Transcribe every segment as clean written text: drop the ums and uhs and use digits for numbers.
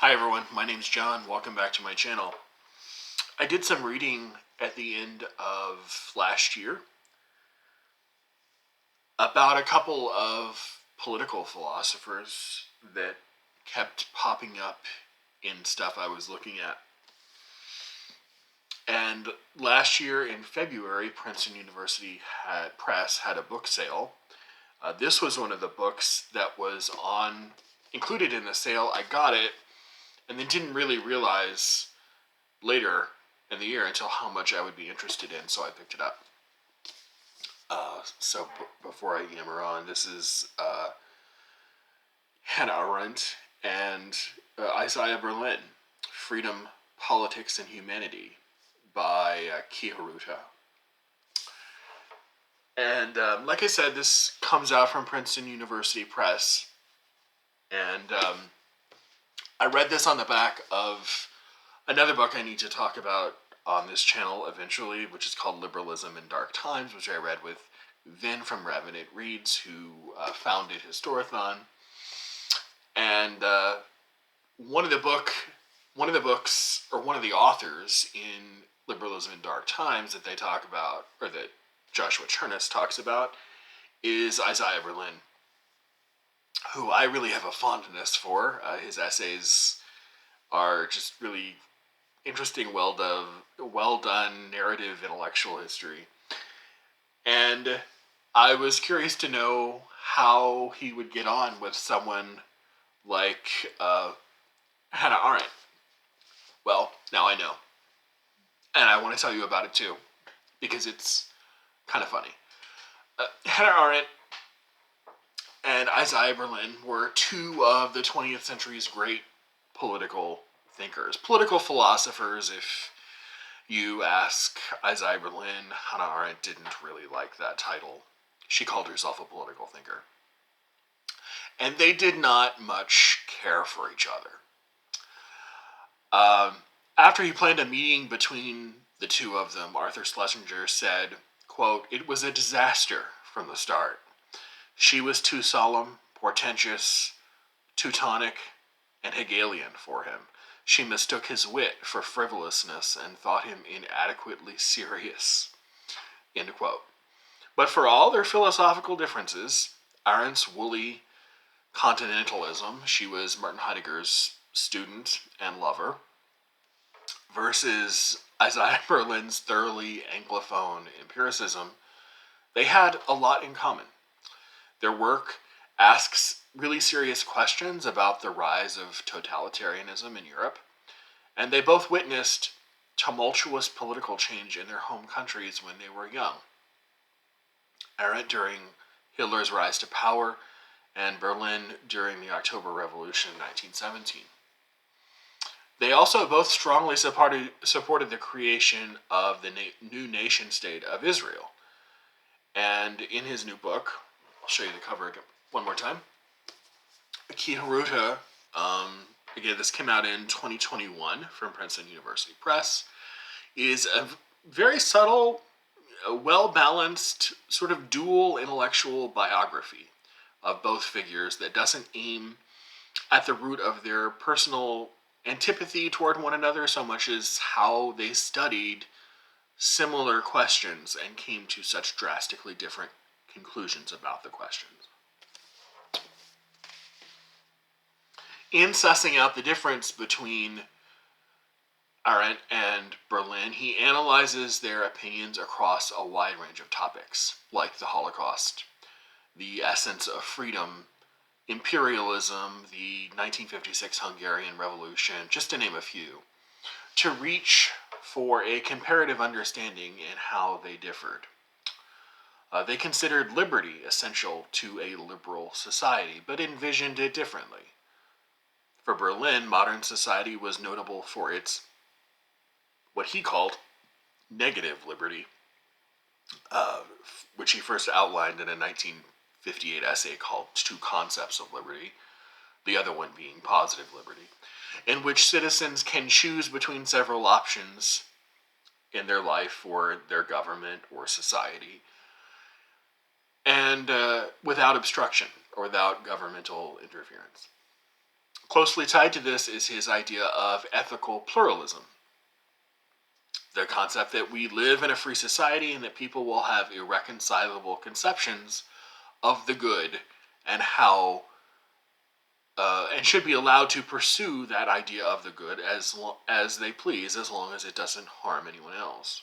Hi everyone, my name's John. Welcome back to my channel. I did some reading at the end of last year about a couple of political philosophers that kept popping up in stuff I was looking at. And last year in February, Princeton University Press had a book sale. This was one of the books that was included in the sale. I got it and then didn't really realize later in the year until how much I would be interested in, so I picked it up. Before I yammer on, this is Hannah Arendt and Isaiah Berlin, Freedom, Politics, and Humanity by Hiruta. And like I said, this comes out from Princeton University Press. And I read this on the back of another book I need to talk about on this channel eventually, which is called Liberalism in Dark Times, which I read with Vin from Revenant Reads, who founded Historathon. And one of the authors in Liberalism in Dark Times that they talk about, or that Joshua Chernis talks about, is Isaiah Berlin, who I really have a fondness for. His essays are just really interesting, well done narrative intellectual history. And I was curious to know how he would get on with someone like Hannah Arendt. Well, now I know. And I want to tell you about it too, because it's kind of funny. Hannah Arendt and Isaiah Berlin were two of the 20th century's great political thinkers, political philosophers. If you ask Isaiah Berlin, Hannah Arendt didn't really like that title. She called herself a political thinker. And they did not much care for each other. After he planned a meeting between the two of them, Arthur Schlesinger said, quote, "It was a disaster from the start. She was too solemn, portentous, Teutonic, and Hegelian for him. She mistook his wit for frivolousness and thought him inadequately serious." End quote. But for all their philosophical differences, Arendt's woolly continentalism, she was Martin Heidegger's student and lover, versus Isaiah Berlin's thoroughly Anglophone empiricism, they had a lot in common. Their work asks really serious questions about the rise of totalitarianism in Europe, and they both witnessed tumultuous political change in their home countries when they were young. Arendt during Hitler's rise to power, and Berlin during the October Revolution in 1917. They also both strongly supported the creation of the new nation-state of Israel. And in his new book, I'll show you the cover again one more time, Hiruta, again, this came out in 2021 from Princeton University Press, is a very subtle, well-balanced, sort of dual intellectual biography of both figures that doesn't aim at the root of their personal antipathy toward one another so much as how they studied similar questions and came to such drastically different conclusions about the questions. In sussing out the difference between Arendt and Berlin, he analyzes their opinions across a wide range of topics, like the Holocaust, the essence of freedom, imperialism, the 1956 Hungarian Revolution, just to name a few, to reach for a comparative understanding in how they differed. They considered liberty essential to a liberal society, but envisioned it differently. For Berlin, modern society was notable for its, what he called, negative liberty, which he first outlined in a 1958 essay called Two Concepts of Liberty, the other one being positive liberty, in which citizens can choose between several options in their life or their government or society, and without obstruction or without governmental interference. Closely tied to this is his idea of ethical pluralism. The concept that we live in a free society and that people will have irreconcilable conceptions of the good and how and should be allowed to pursue that idea of the good as they please, as long as it doesn't harm anyone else.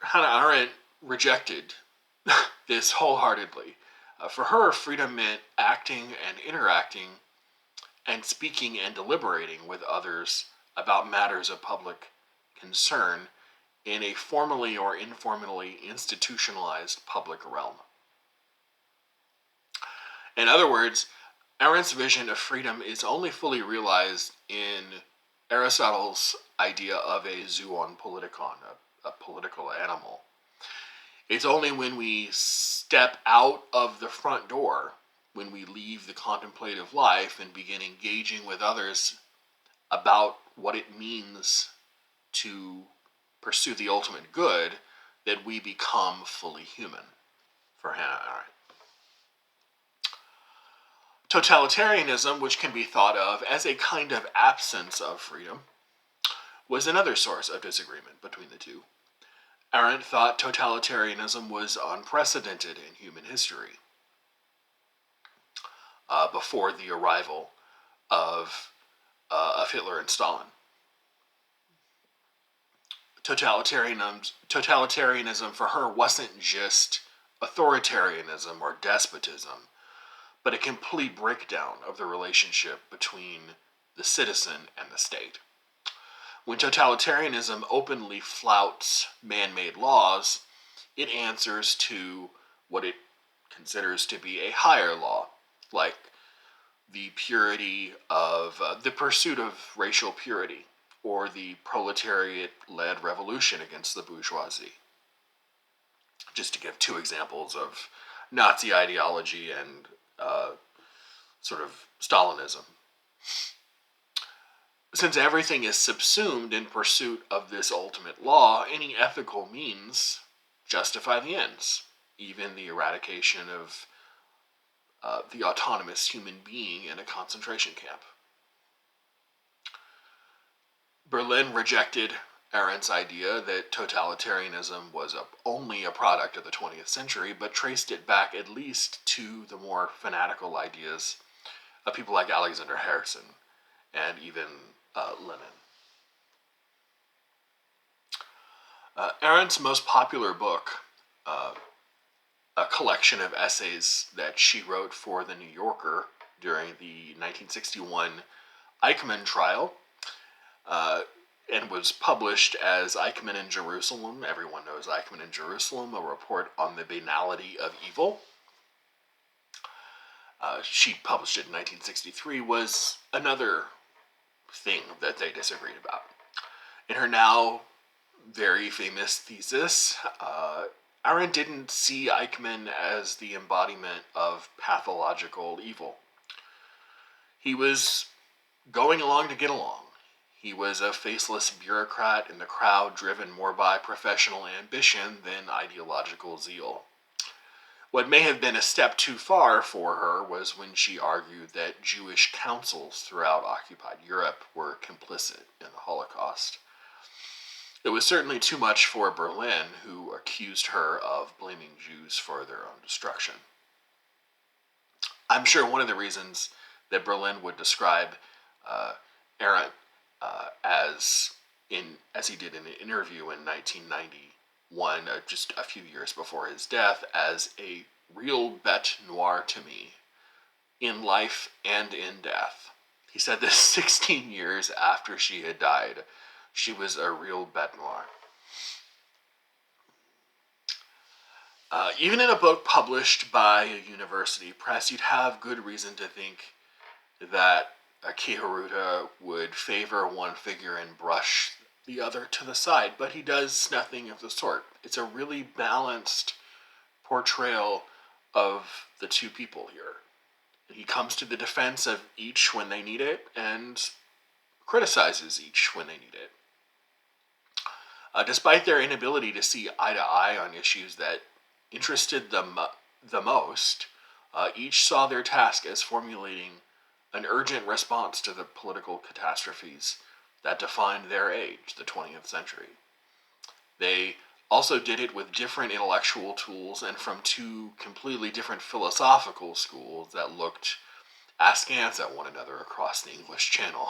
Hannah Arendt rejected this wholeheartedly. For her, freedom meant acting and interacting and speaking and deliberating with others about matters of public concern in a formally or informally institutionalized public realm. In other words, Arendt's vision of freedom is only fully realized in Aristotle's idea of a zoon politikon, a political animal. It's only when we step out of the front door, when we leave the contemplative life and begin engaging with others about what it means to pursue the ultimate good, that we become fully human, for Hannah Arendt. Totalitarianism, which can be thought of as a kind of absence of freedom, was another source of disagreement between the two. Arendt thought totalitarianism was unprecedented in human history before the arrival of Hitler and Stalin. Totalitarianism for her wasn't just authoritarianism or despotism, but a complete breakdown of the relationship between the citizen and the state. When totalitarianism openly flouts man-made laws, it answers to what it considers to be a higher law, like the pursuit of racial purity, or the proletariat-led revolution against the bourgeoisie. Just to give two examples of Nazi ideology and sort of Stalinism. Since everything is subsumed in pursuit of this ultimate law, any ethical means justify the ends, even the eradication of the autonomous human being in a concentration camp. Berlin rejected Arendt's idea that totalitarianism was only a product of the 20th century, but traced it back at least to the more fanatical ideas of people like Alexander Herzen and even Lenin. Arendt's most popular book, a collection of essays that she wrote for The New Yorker during the 1961 Eichmann trial, and was published as Eichmann in Jerusalem. Everyone knows Eichmann in Jerusalem, a report on the banality of evil. She published it in 1963, was another thing that they disagreed about. In her now very famous thesis, Arendt didn't see Eichmann as the embodiment of pathological evil. He was going along to get along. He was a faceless bureaucrat in the crowd, driven more by professional ambition than ideological zeal. What may have been a step too far for her was when she argued that Jewish councils throughout occupied Europe were complicit in the Holocaust. It was certainly too much for Berlin, who accused her of blaming Jews for their own destruction. I'm sure one of the reasons that Berlin would describe Arendt as he did in an interview in 1991, just a few years before his death, as a real bête noire to me, in life and in death. He said this 16 years after she had died. She was a real bête noire. Even in a book published by a university press, you'd have good reason to think that Hiruta would favor one figure and brush the other to the side, but he does nothing of the sort. It's a really balanced portrayal of the two people here. He comes to the defense of each when they need it, and criticizes each when they need it. Despite their inability to see eye to eye on issues that interested them the most, each saw their task as formulating an urgent response to the political catastrophes that defined their age, the 20th century. They also did it with different intellectual tools and from two completely different philosophical schools that looked askance at one another across the English Channel.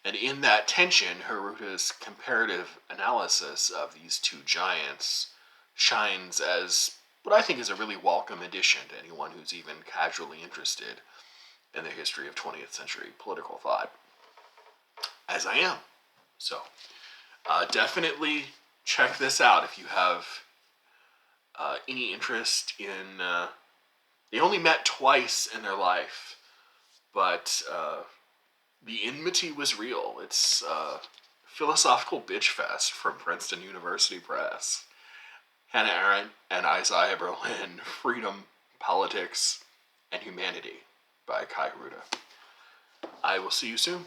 And in that tension, Hiruta's comparative analysis of these two giants shines as what I think is a really welcome addition to anyone who's even casually interested in the history of 20th century political thought, as I am. So, definitely check this out if you have any interest in. They only met twice in their life, but the enmity was real. It's philosophical bitch fest from Princeton University Press. Hannah Arendt and Isaiah Berlin, Freedom, Politics, and Humanity by Hiruta. I will see you soon.